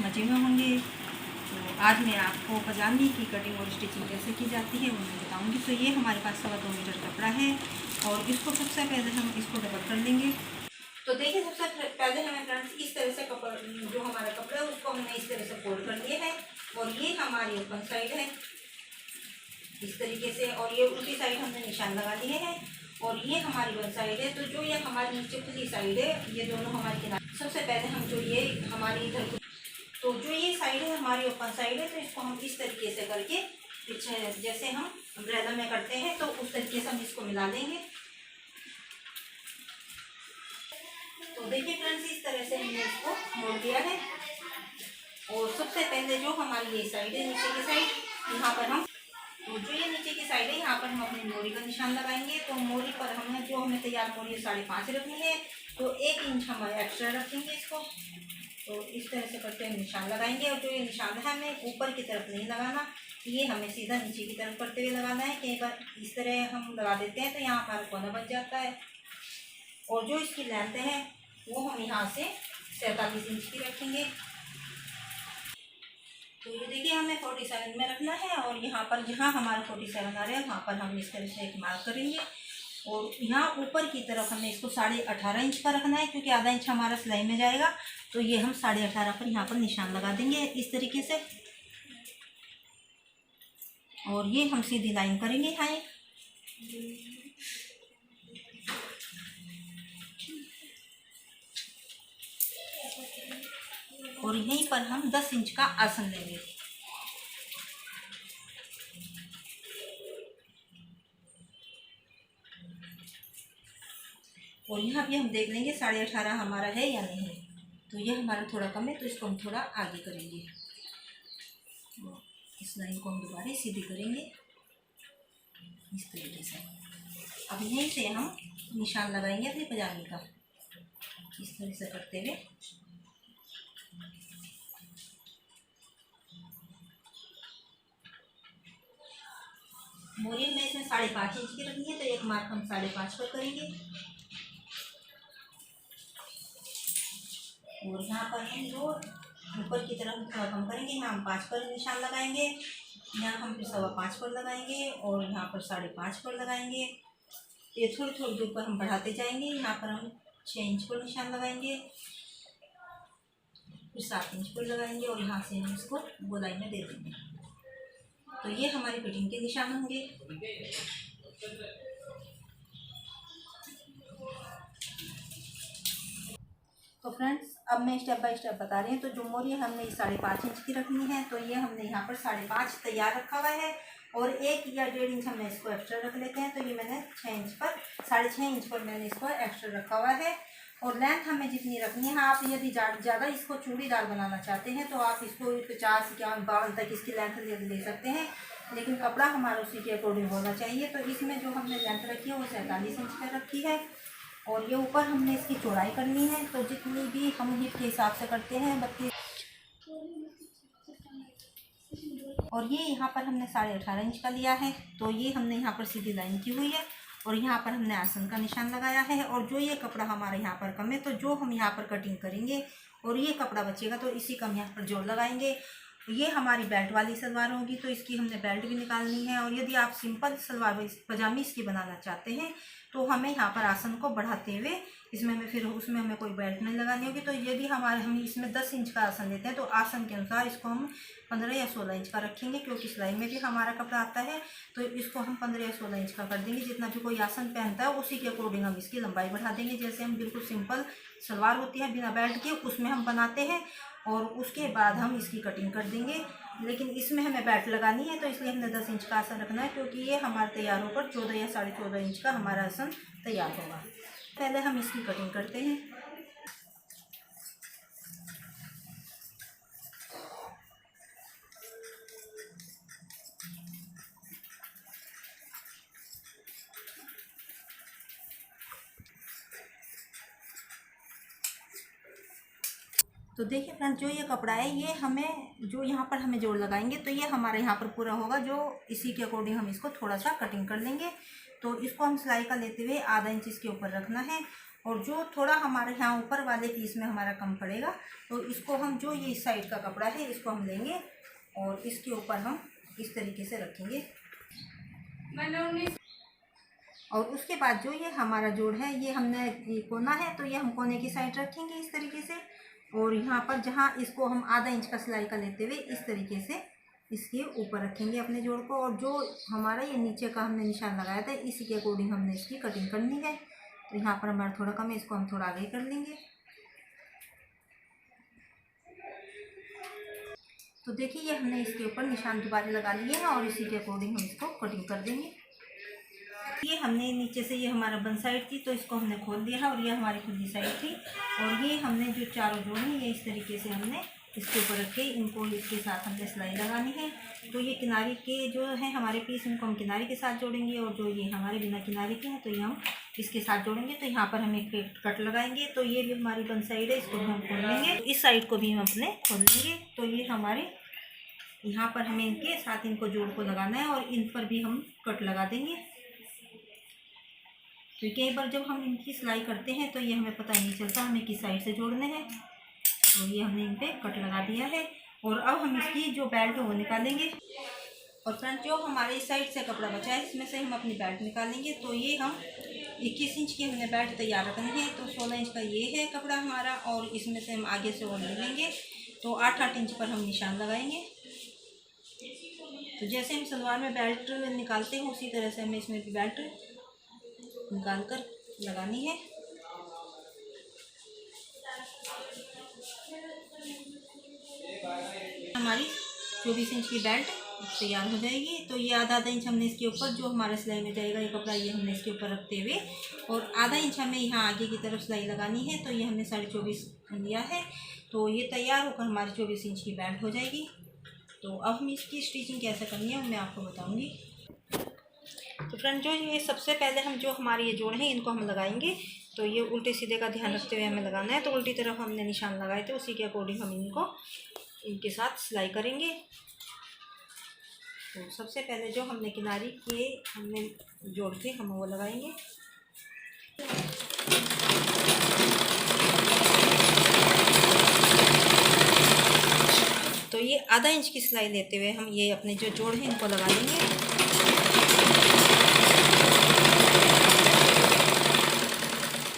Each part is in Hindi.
मजे में होंगे। तो आज मैं आपको पजामी की कटिंग और स्टिचिंग कैसे की जाती है वो मैं बताऊँगी। तो ये हमारे पास 2.25 मीटर कपड़ा है और इसको सबसे पहले हम इसको डबल कर लेंगे। तो देखिए सबसे पहले हमें फ्रेंड्स इस तरह से कपड़ा जो हमारा कपड़ा है उसको हमने इस तरह से फोल्ड कर लिया है और ये हमारी ओपन साइड है इस तरीके से, और ये उल्टी साइड हमने निशान लगा लिए हैं और ये हमारी वन साइड है। तो जो ये हमारी नीचे खुली साइड है ये दोनों हमारे किनारे, सबसे पहले हम जो ये हमारी इधर तो जो ये साइड है हमारी ओपन साइड है तो इसको हम इस तरीके से करके पीछे जैसे हम अम्ब्रेला में करते हैं तो उस तरीके से हम इसको मिला देंगे। तो देखिए फ्रेंड्स इस तरह से हमने इसको मोड़ दिया है और सबसे पहले जो हमारी ये साइड है नीचे की साइड यहाँ पर हम तो जो ये नीचे की साइड है यहाँ पर हम अपनी मोरी का निशान लगाएंगे। तो मोरी पर हमने जो हमें तैयार मोरी 5.5 रखनी है तो 1 इंच हम एक्स्ट्रा रखेंगे इसको। तो इस तरह से करके हम निशान लगाएंगे और जो ये निशान है हमें ऊपर की तरफ नहीं लगाना, ये हमें सीधा नीचे की तरफ करते हुए लगाना है। कई बार इस तरह हम लगा देते हैं तो यहाँ पर कोना बच जाता है। और जो इसकी लेंथ है वो हम यहाँ से 47 इंच की रखेंगे। तो ये देखिए हमें 47 में रखना है और यहाँ पर जहाँ हमारा 47 आ रहा है वहाँ पर हम इस तरह से एक मार्क करेंगे और यहाँ ऊपर की तरफ हमें इसको 18.5 इंच का रखना है क्योंकि आधा इंच हमारा सिलाई में जाएगा। तो ये हम 18.5 पर यहाँ पर निशान लगा देंगे इस तरीके से और ये हम सीधी लाइन करेंगे यहाँ और यहीं पर हम 10 इंच का आसन लेंगे। और यहाँ भी हम देख लेंगे 18.5 हमारा है या नहीं है। तो ये हमारा थोड़ा कम है तो इसको हम थोड़ा आगे करेंगे। इस लाइन को हम दोबारा सीधी करेंगे इस तरीके से। अब यहीं से हम निशान लगाएंगे अपनी पजामी का इस तरह से करते हुए। मोरी में इसमें 5.5 इंच की रखनी है तो एक मार्क हम 5.5 पर करेंगे और यहाँ पर हम जो ऊपर की तरफ थोड़ा कम करेंगे, यहाँ हम 5 पर निशान लगाएंगे, यहाँ हम फिर 5.25 पर लगाएंगे और यहाँ पर 5.5 पर लगाएंगे। ये थोड़ी थोड़ी दूर पर हम बढ़ाते जाएंगे। यहाँ पर हम 6 इंच पर निशान लगाएंगे, फिर 7 इंच पर लगाएंगे और यहाँ से हम इसको गोलाई में दे देंगे। तो ये हमारी फिटिंग के निशान होंगे। तो फ्रेंड्स अब मैं स्टेप बाय स्टेप बता रही हूँ। तो जो मोरी हमने 5.5 इंच की रखनी है तो ये हमने यहाँ पर 5.5 तैयार रखा हुआ है और 1 या 1.5 इंच हमने इसको एक्स्ट्रा रख लेते हैं। तो ये मैंने 6 इंच पर 6.5 इंच पर मैंने इसको एक्स्ट्रा रखा हुआ है। और लेंथ हमें जितनी रखनी है, आप यदि ज़्यादा इसको चूड़ीदार बनाना चाहते हैं तो आप इसको 50 या 52 तक इसकी लेंथ ले सकते हैं, लेकिन कपड़ा हमारा उसी के अकॉर्डिंग होना चाहिए। तो इसमें जो हमने लेंथ रखी है वो 47 इंच पर रखी है और ये ऊपर हमने इसकी चौड़ाई करनी है। तो जितनी भी हम हिप के हिसाब से करते हैं 32 और ये यहाँ पर हमने 18.5 इंच का लिया है। तो ये हमने यहाँ पर सीधी लाइन की हुई है और यहाँ पर हमने आसन का निशान लगाया है। और जो ये कपड़ा हमारा यहाँ पर कम है तो जो हम यहाँ पर कटिंग करेंगे और ये कपड़ा बचेगा तो इसी का हम यहाँ पर जोड़ लगाएंगे। ये हमारी बेल्ट वाली सलवार होगी तो इसकी हमने बेल्ट भी निकालनी है। और यदि आप सिंपल सलवार पजामी इसकी बनाना चाहते हैं तो हमें यहाँ पर आसन को बढ़ाते हुए इसमें हमें फिर उसमें हमें कोई बेल्ट नहीं लगानी होगी। तो यदि हम इसमें 10 इंच का आसन लेते हैं तो आसन के अनुसार इसको हम 15 या 16 इंच का रखेंगे क्योंकि सिलाई में भी हमारा कपड़ा आता है। तो इसको हम 15 या 16 इंच का कर देंगे। जितना भी कोई आसन पहनता है उसी के अकॉर्डिंग हम इसकी लंबाई बढ़ा देंगे। जैसे हम बिल्कुल सिंपल सलवार होती है बिना बेल्ट के उसमें हम बनाते हैं और उसके बाद हम इसकी कटिंग कर देंगे। लेकिन इसमें हमें बेल्ट लगानी है तो इसलिए हमने 10 इंच का आसन रखना है क्योंकि ये हमारे तैयार होकर 14 या 14.5 इंच का हमारा आसन तैयार होगा। पहले हम इसकी कटिंग करते हैं। तो देखिए फ्रेंड्स जो ये कपड़ा है ये हमें जो यहाँ पर हमें जोड़ लगाएंगे तो ये हमारे यहाँ पर पूरा होगा। जो इसी के अकॉर्डिंग हम इसको थोड़ा सा कटिंग कर लेंगे। तो इसको हम सिलाई का लेते हुए आधा इंच इसके ऊपर रखना है और जो थोड़ा हमारे यहाँ ऊपर वाले पीस में हमारा कम पड़ेगा तो इसको हम जो ये इस साइड का कपड़ा है इसको हम लेंगे और इसके ऊपर हम इस तरीके से रखेंगे। और उसके बाद जो ये हमारा जोड़ है ये हमने ये कोना है तो ये हम कोने की साइड रखेंगे इस तरीके से। और यहाँ पर जहाँ इसको हम आधा इंच का सिलाई का लेते हुए इस तरीके से इसके ऊपर रखेंगे अपने जोड़ को। और जो हमारा ये नीचे का हमने निशान लगाया था इसी के अकॉर्डिंग हमने इसकी कटिंग करनी है। तो यहाँ पर हमारा थोड़ा कम है, इसको हम थोड़ा आगे कर लेंगे। तो देखिए ये हमने इसके ऊपर निशान दोबारा लगा लिए हैं और इसी के अकॉर्डिंग हम इसको कटिंग कर देंगे। ये हमने नीचे से ये हमारा बंद साइड थी तो इसको हमने खोल दिया है और ये हमारी खुली साइड थी। और ये हमने जो चारों जोड़ हैं ये इस तरीके से हमने इसके ऊपर रखे, इनको इसके साथ हमने सिलाई लगानी है। तो ये किनारे के जो है हमारे पीस इनको हम किनारे के साथ जोड़ेंगे और जो ये हमारे बिना किनारे के हैं तो ये हम इसके साथ जोड़ेंगे। तो यहाँ पर हम एक कट लगाएंगे। तो ये भी हमारी बंद साइड है, इसको भी हम खोल लेंगे। इस साइड को भी हम अपने खोल लेंगे। तो ये हमारे यहाँ पर हमें इनके साथ इनको जोड़ को लगाना है और इन पर भी हम कट लगा देंगे। तो कई बार जब हम इनकी सिलाई करते हैं तो ये हमें पता नहीं चलता हमें किस साइड से जोड़ने हैं। तो ये हमने इन पे कट लगा दिया है। और अब हम इसकी जो बेल्ट है वो निकालेंगे। और फ्रंट जो हमारे इस साइड से कपड़ा बचा है इसमें से हम अपनी बेल्ट निकालेंगे। तो ये हम 21 इंच की हमने बेल्ट तैयार रखनी है। तो 16 इंच का ये है कपड़ा हमारा और इसमें से हम आगे से और ले लेंगे। तो 8-8 इंच पर हम निशान लगाएंगे। तो जैसे हम सलवार में बेल्ट निकालते हैं उसी तरह से हमें इसमें भी बेल्ट निकाल कर लगानी है। हमारी 24 इंच की बेल्ट तैयार हो जाएगी। तो ये आधा इंच हमने इसके ऊपर जो हमारा सिलाई में जाएगा ये कपड़ा ये हमने इसके ऊपर रखते हुए और आधा इंच हमें यहाँ आगे की तरफ सिलाई लगानी है। तो ये हमने 24.5 लिया है। तो ये तैयार होकर हमारी 24 इंच की बेल्ट हो जाएगी। तो अब हम इसकी स्टिचिंग कैसे करनी है मैं आपको बताऊँगी। तो फ्रेंड जो ये सबसे पहले हम जो हमारे ये जोड़ हैं इनको हम लगाएंगे। तो ये उल्टे सीधे का ध्यान रखते हुए हमें लगाना है। तो उल्टी तरफ हमने निशान लगाए थे उसी के अकॉर्डिंग हम इनको इनके साथ सिलाई करेंगे। तो सबसे पहले जो हमने किनारे के हमने जोड़ के हम वो लगाएंगे। तो ये आधा इंच की सिलाई लेते हुए हम ये अपने जो जोड़ हैं इनको लगा लेंगे।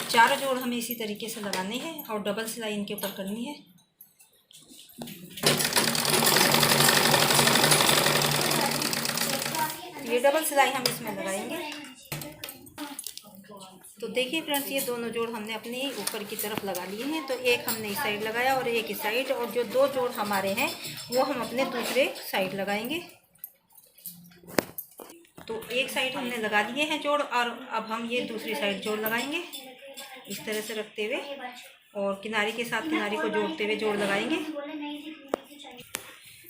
चार जोड़ हमें इसी तरीके से लगाने हैं और डबल सिलाई इनके ऊपर करनी है। ये डबल सिलाई हम इसमें लगाएंगे। तो देखिए फ्रेंड्स ये दोनों जोड़ हमने अपने ऊपर की तरफ लगा लिए हैं। तो एक हमने इस साइड लगाया और एक इस साइड और जो दो जोड़ हमारे हैं वो हम अपने दूसरे साइड लगाएंगे। तो एक साइड हमने लगा दिए हैं जोड़ और अब हम ये दूसरी साइड जोड़ लगाएंगे इस तरह से रखते हुए और किनारे के साथ किनारे को जोड़ते हुए जोड़ लगाएंगे।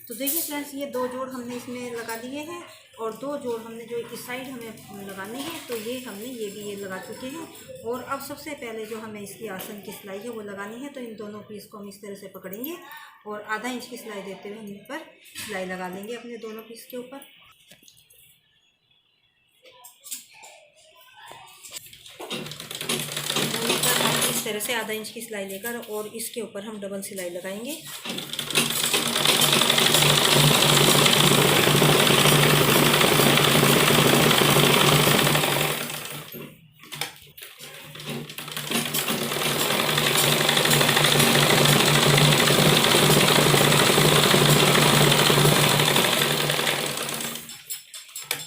तो देखिए फ्रेंड्स ये दो जोड़ हमने इसमें लगा दिए हैं और दो जोड़ हमने जो इस साइड हमें लगाने हैं तो ये हमने ये लगा चुके हैं। और अब सबसे पहले जो हमें इसकी आसन की सिलाई है वो लगानी है। तो इन दोनों पीस को हम इस तरह से पकड़ेंगे और आधा इंच की सिलाई देते हुए हम इन पर सिलाई लगा लेंगे अपने दोनों पीस के ऊपर। इस तरह से आधा इंच की सिलाई लेकर और इसके ऊपर हम डबल सिलाई लगाएंगे।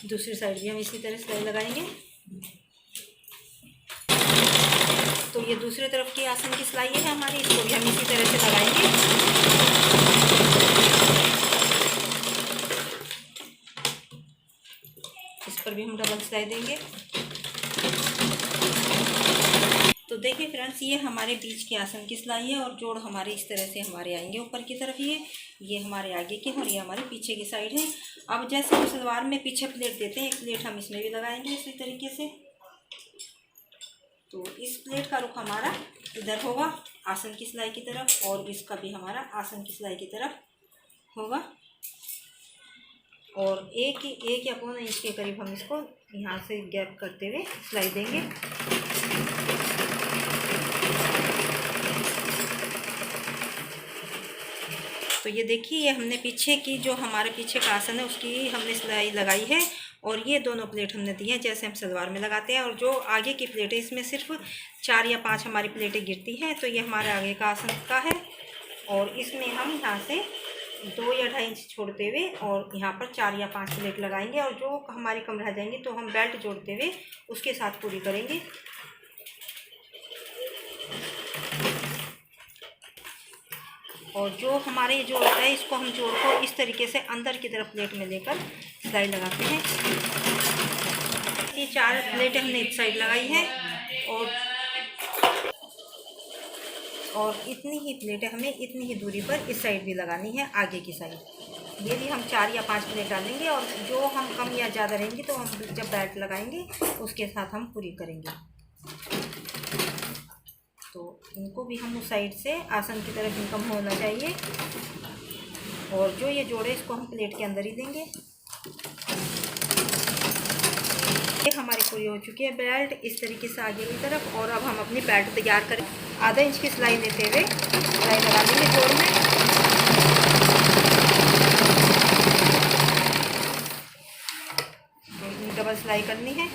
दूसरी साइड भी हम इसी तरह सिलाई लगाएंगे। तो ये दूसरी तरफ की आसन की सिलाई है हमारी, इसको भी हम इसी तरह से लगाएंगे। इस पर भी हम डबल सिलाई देंगे। तो देखिए फ्रेंड्स ये हमारे बीच के आसन की सिलाई है और जोड़ हमारे इस तरह से हमारे आएंगे ऊपर की तरफ। ये हमारे आगे के और ये हमारे पीछे की साइड है। अब जैसे हम सलवार में पीछे प्लेट देते हैं एक प्लेट हम इसमें भी लगाएंगे इसी तरीके से। तो इस प्लेट का रुख हमारा इधर होगा आसन की सिलाई की तरफ और इसका भी हमारा आसन की सिलाई की तरफ होगा। और एक या पौना इंच के करीब हम इसको यहाँ से गैप करते हुए सिलाई देंगे। तो ये देखिए, ये हमने पीछे की जो हमारे पीछे का आसन है उसकी हमने सिलाई लगाई है, और ये दोनों प्लेट हमने दी हैं जैसे हम सलवार में लगाते हैं। और जो आगे की प्लेट है इसमें सिर्फ 4 या 5 हमारी प्लेटें गिरती हैं, तो ये हमारे आगे का आसन का है। और इसमें हम यहाँ से 2 या 2.5 इंच छोड़ते हुए और यहाँ पर 4 या 5 प्लेट लगाएंगे, और जो हमारी कम रह जाएंगी तो हम बेल्ट जोड़ते हुए उसके साथ पूरी करेंगे। और जो हमारे जोड़ है इसको हम जोड़ को इस तरीके से अंदर की तरफ प्लेट में लेकर सिलाई लगाते हैं। ये 4 प्लेटें हमने इस साइड लगाई है, और इतनी ही प्लेटें हमें इतनी ही दूरी पर इस साइड भी लगानी है, आगे की साइड। ये भी हम 4 या 5 प्लेट डालेंगे, और जो हम कम या ज़्यादा रहेंगी तो हम जब बेल्ट लगाएंगे उसके साथ हम पूरी करेंगे। तो इनको भी हम उस साइड से आसन की तरफ इनकम होना चाहिए, और जो ये जोड़े इसको हम प्लेट के अंदर ही देंगे। ये हमारी पूरी हो चुकी है बेल्ट इस तरीके से आगे की तरफ। और अब हम अपनी बेल्ट तैयार करें। आधा इंच की सिलाई लेते हुए सिलाई लगा देंगे जोड़ में। तो इतनी डबल सिलाई करनी है।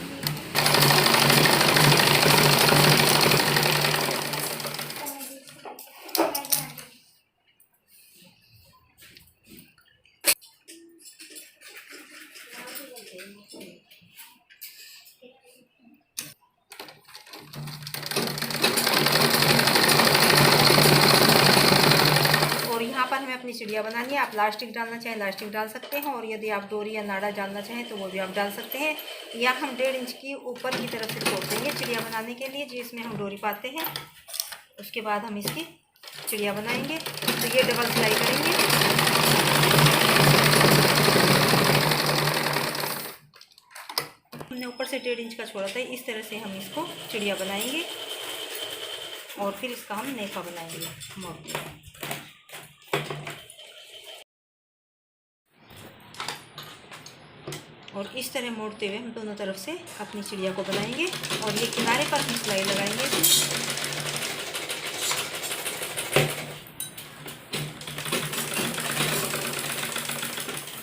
और यहाँ पर हमें अपनी चिड़िया बनानी है। आप लास्टिक डालना चाहें लास्टिक डाल सकते हैं, और यदि आप डोरी या नाड़ा डालना चाहें तो वो भी आप डाल सकते हैं। या हम 1.5 इंच की ऊपर की तरफ से छोड़ देंगे चिड़िया बनाने के लिए, जिसमें हम डोरी पाते हैं। उसके बाद हम इसकी चिड़िया बनाएंगे। तो ये डबल सिलाई करेंगे। हमने ऊपर से 1.5 इंच का छोड़ा था, इस तरह से हम इसको चिड़िया बनाएंगे, और फिर इसका हम नेफा बनाएंगे मोड़ के। और इस तरह मोड़ते हुए हम दोनों तरफ से अपनी चिड़िया को बनाएंगे, और ये किनारे पर हम सिलाई लगाएंगे।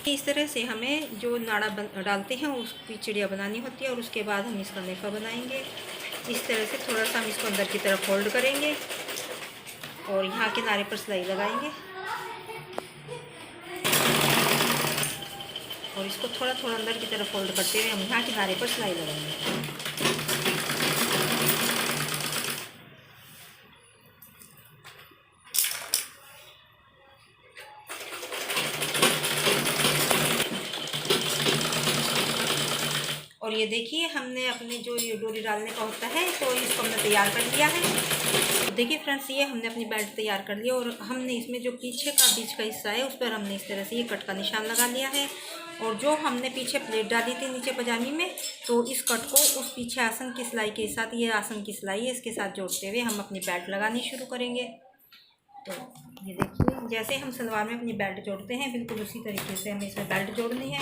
इस तरह से हमें जो नाड़ा डालते हैं उसकी चिड़िया बनानी होती है, और उसके बाद हम इसका नेफा बनाएंगे। इस तरह से थोड़ा सा हम इसको अंदर की तरफ फोल्ड करेंगे, और यहाँ किनारे पर सिलाई लगाएंगे, और इसको थोड़ा थोड़ा अंदर की तरफ फोल्ड करते हुए हम यहाँ किनारे पर सिलाई लगाएंगे। और ये देखिए, हमने अपने जो ये डोरी डालने का होता है तो इसको हमने तैयार कर लिया है। तो देखिए फ्रेंड्स, ये हमने अपनी बेल्ट तैयार कर लिया, और हमने इसमें जो पीछे का बीच का हिस्सा है उस पर हमने इस तरह से ये कट का निशान लगा लिया है। और जो हमने पीछे प्लेट डाली थी नीचे पजामी में, तो इस कट को उस पीछे आसन की सिलाई के साथ, ये आसन की सिलाई है इसके साथ जोड़ते हुए हम अपनी बेल्ट लगानी शुरू करेंगे। तो ये देखिए, जैसे हम सलवार में अपनी बेल्ट जोड़ते हैं बिल्कुल उसी तरीके से हमें इसमें बेल्ट जोड़नी है।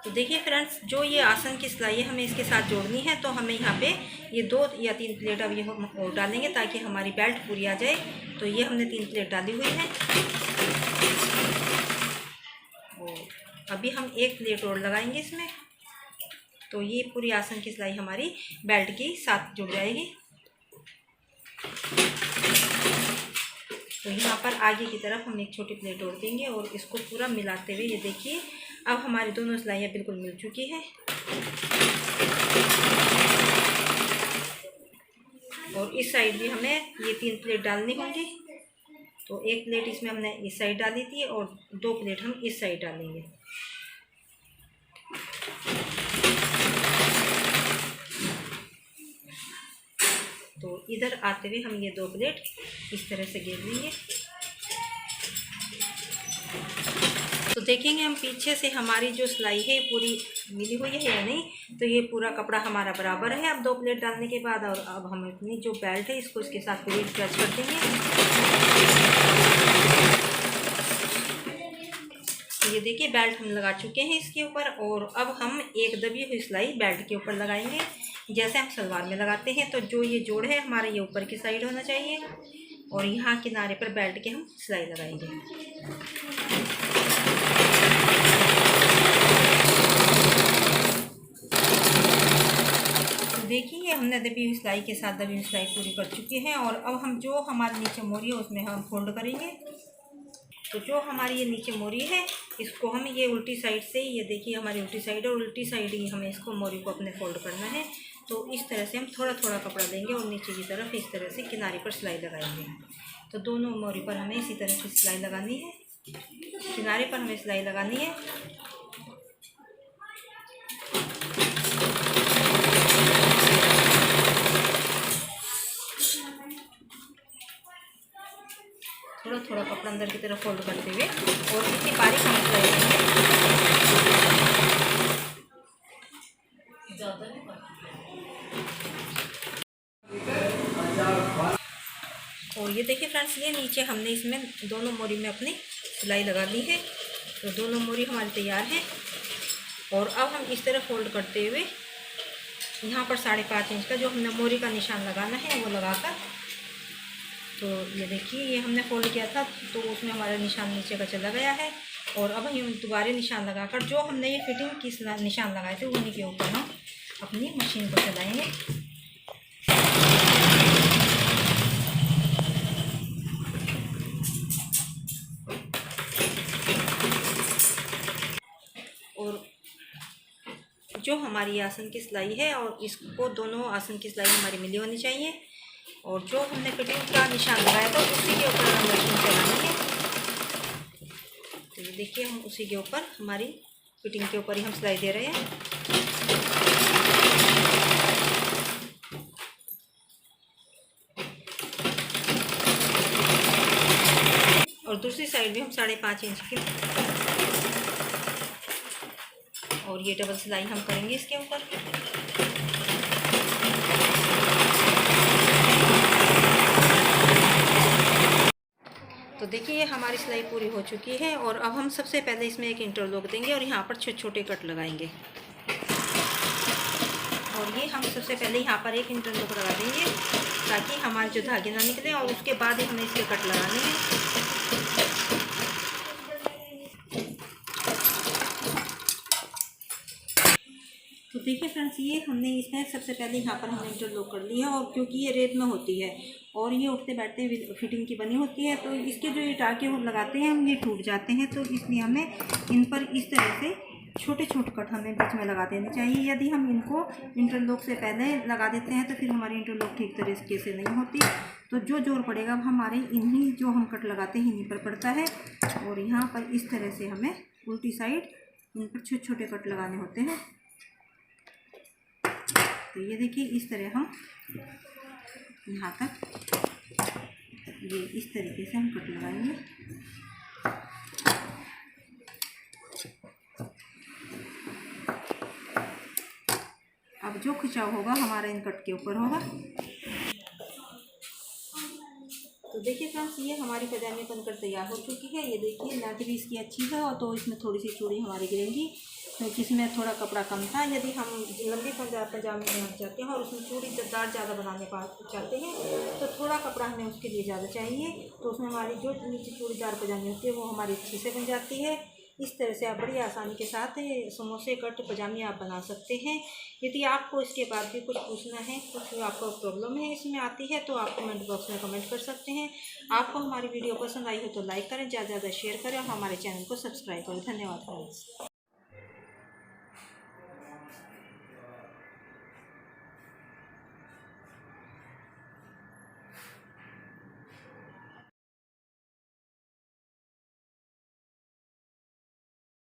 तो देखिए फ्रेंड्स, जो ये आसन की सिलाई है हमें इसके साथ जोड़नी है। तो हमें यहाँ पे ये 2 या 3 प्लेट अब ये हम डालेंगे ताकि हमारी बेल्ट पूरी आ जाए। तो ये हमने 3 प्लेट डाली हुई है, और अभी हम 1 प्लेट और लगाएंगे इसमें। तो ये पूरी आसन की सिलाई हमारी बेल्ट के साथ जुड़ जाएगी। तो यहाँ पर आगे की तरफ हम एक छोटी प्लेट और देंगे, और इसको पूरा मिलाते हुए ये देखिए, अब हमारी दोनों सिलाइयाँ बिल्कुल मिल चुकी हैं। और इस साइड भी हमें ये 3 प्लेट डालनी होंगी। तो 1 प्लेट इसमें हमने इस साइड डाली थी, और 2 प्लेट हम इस साइड डालेंगे। तो इधर आते हुए हम ये 2 प्लेट इस तरह से घेर लेंगे। तो देखेंगे हम पीछे से हमारी जो सिलाई है पूरी मिली हुई है या नहीं। तो ये पूरा कपड़ा हमारा बराबर है अब 2 प्लेट डालने के बाद। और अब हम अपनी जो बेल्ट है इसको इसके साथ पूरी अटैच कर देंगे। तो ये ये देखिए बेल्ट हम लगा चुके हैं इसके ऊपर, और अब हम एक दबी हुई सिलाई बेल्ट के ऊपर लगाएंगे जैसे हम सलवार में लगाते हैं। तो जो ये जोड़ है हमारा ये ऊपर की साइड होना चाहिए, और यहाँ किनारे पर बेल्ट के हम सिलाई लगाएंगे। तो देखिए हमने दबी हुई सिलाई के साथ दबी हुई सिलाई पूरी कर चुकी है, और अब हम जो हमारे नीचे मोरी है उसमें हम फोल्ड करेंगे। तो जो हमारी ये नीचे मोरी है इसको हम ये उल्टी साइड से, ये देखिए हमारी उल्टी साइड है, और उल्टी साइड ही हमें इसको मोरी को अपने फोल्ड करना है। तो इस तरह से हम थोड़ा थोड़ा कपड़ा देंगे और नीचे की तरफ इस तरह से किनारे पर सिलाई लगाएंगे। तो दोनों मोरी पर हमें इसी तरह से सिलाई लगानी है, किनारे पर हमें सिलाई लगानी है। थोड़ा थोड़ा कपड़ा अंदर की तरफ फोल्ड करते हुए, और इतनी बारीक हम सिलाई करेंगे। और ये देखिए फ्रेंड्स, ये नीचे हमने इसमें दोनों मोरी में अपनी सिलाई लगा दी है। तो दोनों मोरी हमारी तैयार है, और अब हम इस तरह फोल्ड करते हुए यहाँ पर 5.5 इंच का जो हमने मोरी का निशान लगाना है वो लगाकर, तो ये देखिए ये हमने फोल्ड किया था तो उसमें हमारा निशान नीचे का चला गया है। और अब हम दोबारा निशान लगाकर जो हमने ये फिटिंग की निशान लगाए थे उन्हीं के ऊपर हम अपनी मशीन को चलाएंगे। और जो हमारी आसन की सिलाई है, और इसको दोनों आसन की सिलाई हमारी मिली होनी चाहिए, और जो हमने फिटिंग का निशान लगाया था उसी के ऊपर हम मशीन चलानी है। तो ये देखिए हम उसी के ऊपर, हमारी फिटिंग के ऊपर ही हम सिलाई दे रहे हैं। और दूसरी साइड भी हम 5.5 इंच की, और ये डबल सिलाई हम करेंगे इसके ऊपर। तो देखिए हमारी सिलाई पूरी हो चुकी है, और अब हम सबसे पहले इसमें एक इंटरलॉक देंगे और यहाँ पर छोटे छोटे कट लगाएंगे। और ये हम सबसे पहले यहाँ पर एक इंटरलॉक लगा देंगे ताकि हमारे जो धागे ना निकले, और उसके बाद ही हमें इसके कट लगाने हैं। तो देखिए फ्रेंड्स, ये हमने इसमें सबसे पहले यहाँ पर हमने इंटरलॉक कर लिया है, और क्योंकि ये रेत में होती है और ये उठते बैठते फिटिंग की बनी होती है, तो इसके जो ये टाके वो लगाते हैं हम, ये टूट जाते हैं। तो इसलिए हमें इन पर इस तरह से छोटे छोटे कट हमें बीच में लगा देने चाहिए। यदि हम इनको इंटरलॉक से पहले लगा देते हैं तो फिर हमारी इंटरलॉक ठीक तरीके से नहीं होती। तो जो जोर पड़ेगा हमारे इन्हीं जो हम कट लगाते हैं इन्हीं पर पड़ता है। और यहाँ पर इस तरह से हमें उल्टी साइड इन पर छोटे छोटे कट लगाने होते हैं। तो ये देखिए इस तरह हम यहाँ तक ये इस तरीके से हम कट लगाएंगे। अब जो खिंचाव होगा हमारा इन कट के ऊपर होगा। तो देखिए फ्रेंड्स, ये हमारी पजामे बनकर तैयार हो चुकी है। ये देखिए नेट भी इसकी अच्छी है, और तो इसमें थोड़ी सी चूड़ी हमारी गिरेंगी क्योंकि इसमें थोड़ा कपड़ा कम था। यदि हम लंबी पजामे बनाना चाहते हैं और उसमें चूड़ी दार ज़्यादा बनाने चाहते हैं तो थोड़ा कपड़ा हमें उसके लिए ज़्यादा चाहिए। तो उसमें हमारी जो नीचे चूड़ीदार पजामे होती है वो हमारी अच्छे से बन जाती है। इस तरह से आप बड़ी आसानी के साथ समोसे कट पजामे आप बना सकते हैं। यदि आपको इसके बाद भी कुछ पूछना है, कुछ आपको प्रॉब्लम है इसमें आती है, तो आप कमेंट बॉक्स में कमेंट कर सकते हैं। आपको हमारी वीडियो पसंद आई हो तो लाइक करें, ज़्यादा से ज़्यादा शेयर करें और हमारे चैनल को सब्सक्राइब करें। धन्यवाद फ्रेंड्स।